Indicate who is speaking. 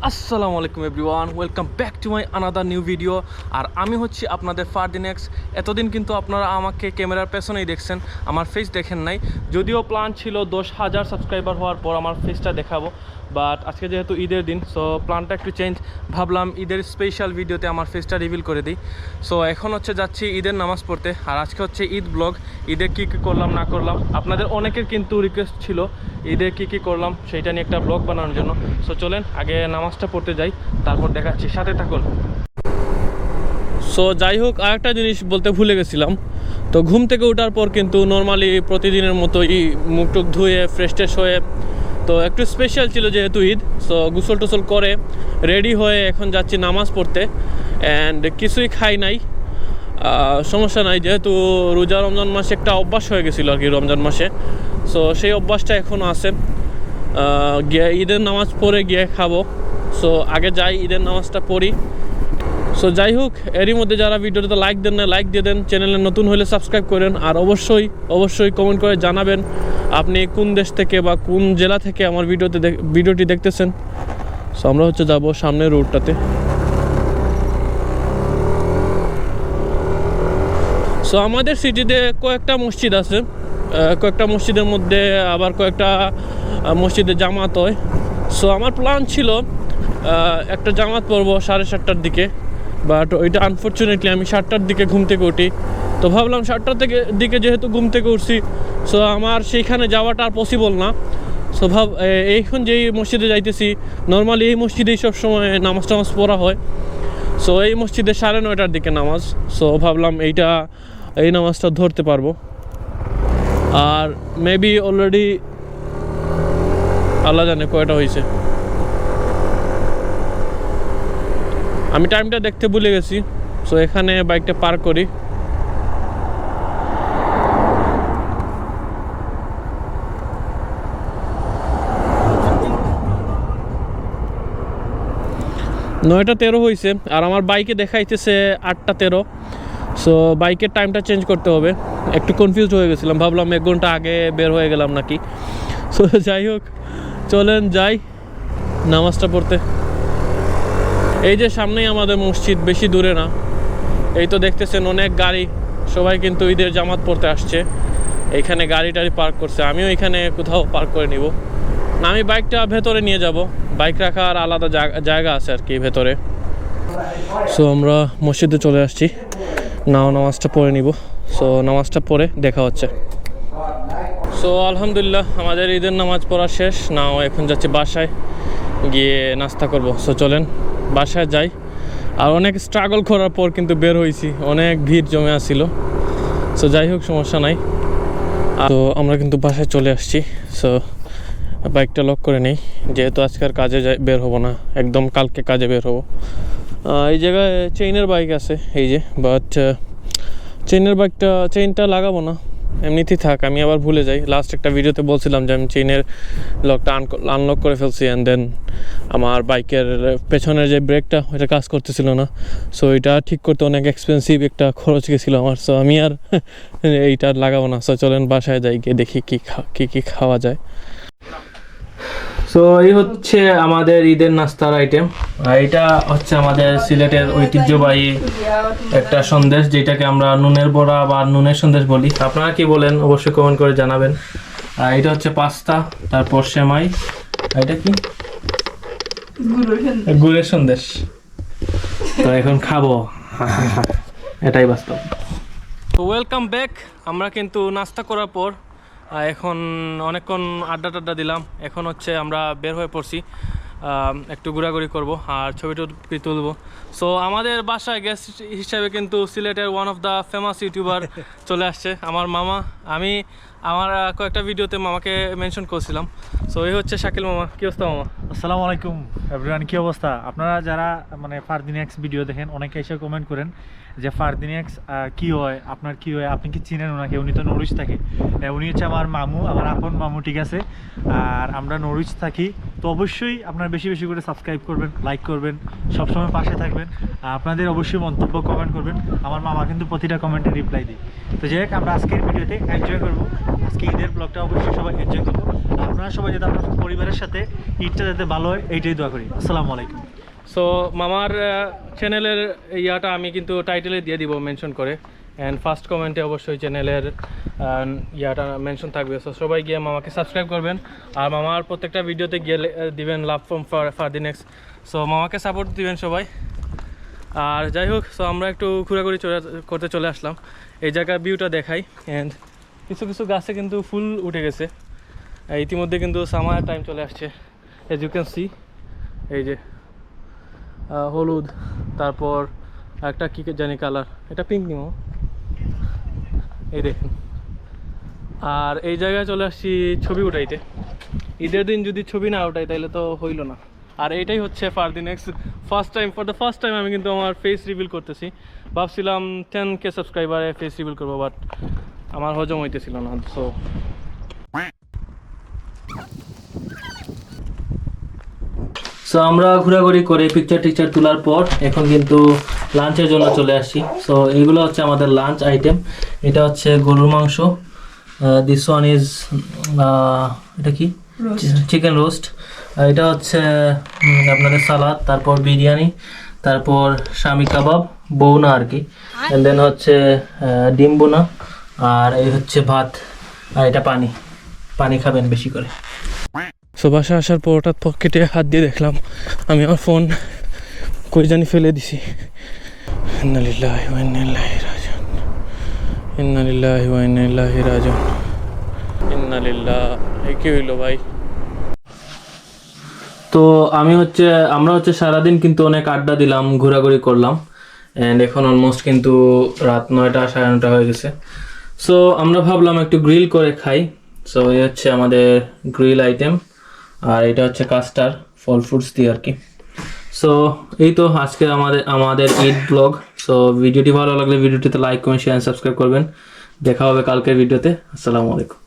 Speaker 1: আসসালামু আলাইকুম everyone, welcome back to my another new video. আর আমি হচ্ছি আপনাদের ফারদিন এক্স। এতদিন কিন্তু আপনারা আমাকে ক্যামেরার পেছনেই দেখছেন, আমার ফেস দেখেন নাই। যদিও প্ল্যান ছিল 10,000 সাবস্ক্রাইবার হওয়ার পর আমার ফেসটা দেখাবো, বাট আজকে যেহেতু ঈদের দিন, সো প্ল্যানটা একটু চেঞ্জ। ভাবলাম ঈদের স্পেশাল ভিডিওতে আমার ফেসটা রিভিল করে দিই। সো এখন হচ্ছে যাচ্ছি ঈদের নামাজ পড়তে, আর আজকে হচ্ছে ঈদ ব্লগ। ঈদে কী কী করলাম না করলাম, আপনাদের অনেকের কিন্তু রিকোয়েস্ট ছিল ঈদে কী কী করলাম সেইটা নিয়ে একটা ব্লগ বানানোর জন্য। সো চলেন আগে নামাজটা পড়তে যাই, তারপর দেখাচ্ছি, সাথে থাকুন। সো যাই হোক, আরেকটা জিনিস বলতে ভুলে গেছিলাম। তো ঘুম থেকে ওঠার পর কিন্তু নর্মালি প্রতিদিনের মতোই মুখ টুক ধুয়ে ফ্রেশ ট্রেশ হয়ে, তো একটু স্পেশাল ছিল যেহেতু ঈদ, সো গোসল টোসল করে রেডি হয়ে এখন যাচ্ছি নামাজ পড়তে। অ্যান্ড কিছুই খাই নাই, সমস্যা নাই, যেহেতু রোজা রমজান মাসে একটা অভ্যাস হয়ে গেছিলো আর কি রমজান মাসে। সো সেই অভ্যাসটা এখনও আছে, গিয়ে ঈদের নামাজ পড়ে গিয়ে খাবো। সো আগে যাই ঈদের নামাজটা পড়ি। সো যাই হোক, এরই মধ্যে যারা ভিডিওটাতে লাইক দেন না, লাইক দিয়ে দেন। চ্যানেলে নতুন হলে সাবস্ক্রাইব করেন, আর অবশ্যই কমেন্ট করে জানাবেন আপনি কোন দেশ থেকে বা কোন জেলা থেকে আমার ভিডিওটি দেখতেছেন। সো আমরা হচ্ছে যাবো সামনের রোডটাতে। সো আমাদের সিটিতে কয়েকটা মসজিদ আছে, কয়েকটা মসজিদের মধ্যে আবার কয়েকটা মসজিদে জামাত হয়। সো আমার প্ল্যান ছিল একটা জামাত পড়বো 7:30টার দিকে, বাট ওইটা আনফর্চুনেটলি আমি 7টার দিকে ঘুম থেকে উঠি। তো ভাবলাম 7টার দিকে যেহেতু ঘুম থেকে উঠছি, সো আমার সেইখানে যাওয়াটা আর পসিবল না। সো এইখন যেই মসজিদে যাইতেছি, নর্মালি এই মসজিদেই সবসময় নামাজ টামাজ পড়া হয়। সো এই মসজিদে 9:30টার দিকে নামাজ। সো ভাবলাম এই নামাজটা ধরতে পারবো। আর মেবি অলরেডি আল্লাহ জানে কয়টা হয়েছে, আমি টাইমটা দেখতে ভুলে গেছি। সো এখানে বাইকটা পার্ক করি। নয়টা 13 হয়েছে, আর আমার বাইকে দেখাইতেছে 8টা 13। সো বাইকের টাইমটা চেঞ্জ করতে হবে। একটু কনফিউজ হয়ে গেছিলাম, ভাবলাম 1 ঘন্টা আগে বের হয়ে গেলাম নাকি। সো যাই হোক, চলেন যাই নামাজটা পড়তে। এই যে সামনেই আমাদের মসজিদ, বেশি দূরে না। এই তো দেখতেছেন অনেক গাড়ি, সবাই কিন্তু ঈদের জামাত পড়তে আসছে। এইখানে গাড়ি টাড়ি পার্ক করছে, আমিও এখানে কোথাও পার্ক করে নিব না। আমি বাইকটা ভেতরে নিয়ে যাব, বাইক রাখার আলাদা জায়গা আছে আর কি ভেতরে। সো আমরা মসজিদে চলে আসছি, নামাজটা পড়ে নিব। সো নামাজটা পড়ে দেখা হচ্ছে। সো আলহামদুলিল্লাহ আমাদের ঈদের নামাজ পড়া শেষ। এখন যাচ্ছি বাসায়, গিয়ে নাস্তা করব। সো চলেন বাসায় যাই। আর অনেক স্ট্রাগল করার পর কিন্তু বের হয়েছি, অনেক ভিড় জমে আসছিল। সো যাই হোক, সমস্যা নাই। তো আমরা কিন্তু বাসায় চলে আসছি। সো বাইকটা লক করে নেই, যেহেতু আজকের কাজে বের হবো না, একদম কালকে কাজে বের হবো। এই জায়গায় চেইনের বাইক আছে এই যে, বাট চেইনটা লাগাবো না, এমনিতেই থাক। আমি আবার ভুলে যাই, লাস্ট একটা ভিডিওতে বলছিলাম যে আমি চেইনের লকটা আনলক করে ফেলছি, অ্যান্ড দেন আমার বাইকের পেছনের যে ব্রেকটা ওইটা কাজ করতেছিল না। সো এটা ঠিক করতে অনেক এক্সপেন্সিভ একটা খরচ গেছিলো আমার। সো আমি আর এইটা লাগাবো না। সো চলেন বাসায় যাই, গিয়ে দেখি কী খাওয়া যায়। সো এই হচ্ছে আমাদের ঈদের নাস্তার আইটেম। এটা হচ্ছে আমাদের সিলেটের ঐতিহ্যবাহী একটা সন্দেশ, যেটাকে আমরা নুনের বড়া বা নুনের সন্দেশ বলি। আপনারা কি বলেন অবশ্যই কমেন্ট করে জানাবেন। এটা হচ্ছে পাস্তা, তারপর সেমাই, এটা কি গুড়ের সন্দেশ। তো এখন খাবো, এটাই বাস্তব। তো ওয়েলকাম ব্যাক। আমরা কিন্তু নাস্তা করার পর এখন অনেকক্ষণ আড্ডা দিলাম। এখন হচ্ছে আমরা বের হয়ে পড়ছি, একটু ঘোরাঘুরি করব আর ছবি তুলব। সো আমাদের বাসায় গেস্ট হিসেবে কিন্তু সিলেটের one of the famous YouTuber চলে আসছে, আমার মামা। আমি আমার কয়েকটা ভিডিওতে মামাকে মেনশন করছিলাম। সো এই হচ্ছে শাকিল মামা। কী অবস্থা মামা?
Speaker 2: আসসালামু আলাইকুম এভরিওয়ান, কী অবস্থা? আপনারা যারা ফারদিন এক্স ভিডিও দেখেন, অনেকে এসে কমেন্ট করেন যে ফারদিন এক্স কী হয়, আপনার কী হয়, আপনি কি চিনেন ওনাকে? উনি তো নরুইচ থাকে। উনি হচ্ছে আমার মামু, আমার আপন মামু, ঠিক আছে? আর আমরা নরুইচ থাকি। তো অবশ্যই আপনারা বেশি বেশি করে সাবস্ক্রাইব করবেন, লাইক করবেন, সবসময় পাশে থাকবেন। আপনাদের অবশ্যই মন্তব্য কমেন্ট করবেন। আমার মামা কিন্তু প্রতিটা কমেন্টে রিপ্লাই দিই। তো যাই হোক, আমরা আজকের ভিডিওতে এনজয় করবো। আজকে ঈদের ব্লগটা অবশ্যই সবাই এনজয় করবো। আপনারা সবাই যাতে আপনার পরিবারের সাথে ঈদটা যাতে ভালো হয় এইটাই দোয়া করি। আসসালামু আলাইকুম।
Speaker 1: সো মামার চ্যানেলের ইয়াটা আমি কিন্তু টাইটেলে দিয়ে দিব মেনশন করে, অ্যান্ড ফার্স্ট কমেন্টে অবশ্যই চ্যানেলের ইয়াটা মেনশন থাকবে। সো সবাই গিয়ে মামাকে সাবস্ক্রাইব করবেন, আর মামার প্রত্যেকটা ভিডিওতে গিয়ে দিবেন লাভ ফ্রম ফারদিনেক্স। সো মামাকে সাপোর্ট দিবেন সবাই। আর যাই হোক, সো আমরা একটু ঘোরাঘুরি করতে চলে আসলাম। এই জায়গার ভিউটা দেখাই, অ্যান্ড কিছু কিছু গাছে কিন্তু ফুল উঠে গেছে। ইতিমধ্যে কিন্তু সামার টাইম চলে আসছে। এজ ইউ ক্যান সি, এই যে হলুদ, তারপর একটা কী জানি কালার, এটা পিঙ্ক নিও, এই দেখুন। আর এই জায়গায় চলে আসছি ছবি উঠাইতে। ঈদের দিন যদি ছবি না উঠাই তাহলে তো হইল না। আর এইটাই হচ্ছে ফারদিনেক্স ফর দ্য ফার্স্ট টাইম আমি কিন্তু আমার ফেস রিভিল করতেছি। ভাবছিলাম 10K সাবস্ক্রাইবারে ফেস রিভিল করবো, বাট আমার হজম হইতেছিল না। সো আমরা ঘোরাঘুরি করে পিকচার তোলার পর এখন কিন্তু লাঞ্চের জন্য চলে আসছি। সো এগুলো হচ্ছে আমাদের লাঞ্চ আইটেম। এটা হচ্ছে গরুর মাংস, দিস ওয়ান ইজ এটা কি চিকেন রোস্ট, এটা হচ্ছে আপনাদের সালাদ, তারপর বিরিয়ানি, তারপর শামি কাবাব, বউনা আর কি, অ্যান্ড দেন হচ্ছে ডিম বোনা, আর এই হচ্ছে ভাত, আর এটা পানি খাবেন বেশি করে। সো বাসা আসার পর হঠাৎ পকেটে হাত দিয়ে দেখলাম আমি আমার ফোন কই জানি ফেলে দিছি। ইন্না লিল্লাহি ওয়া ইন্না ইলাইহি রাজিউন, ইন্না লিল্লাহি ওয়া ইন্না ইলাইহি রাজিউন, ইন্না লিল্লাহি। কি হইলো ভাই? তো আমরা হচ্ছে সারাদিন কিন্তু অনেক আড্ডা দিলাম, ঘোরাঘুরি করলাম, অ্যান্ড এখন অলমোস্ট কিন্তু রাত 9টা 9:30 হয়ে গেছে। সো আমরা ভাবলাম একটু গ্রিল করে খাই। সো এই হচ্ছে আমাদের গ্রিল আইটেম, আর এটা হচ্ছে কাস্টার ফল ফ্রুটস দিয়ে আর কি। সো এই তো আজকে আমাদের ঈদ ব্লগ। সো ভিডিওটি ভালো লাগলে ভিডিওটিতে লাইক কমেন্ট শেয়ার সাবস্ক্রাইব করবেন। দেখা হবে কালকের ভিডিওতে। আসসালামু আলাইকুম।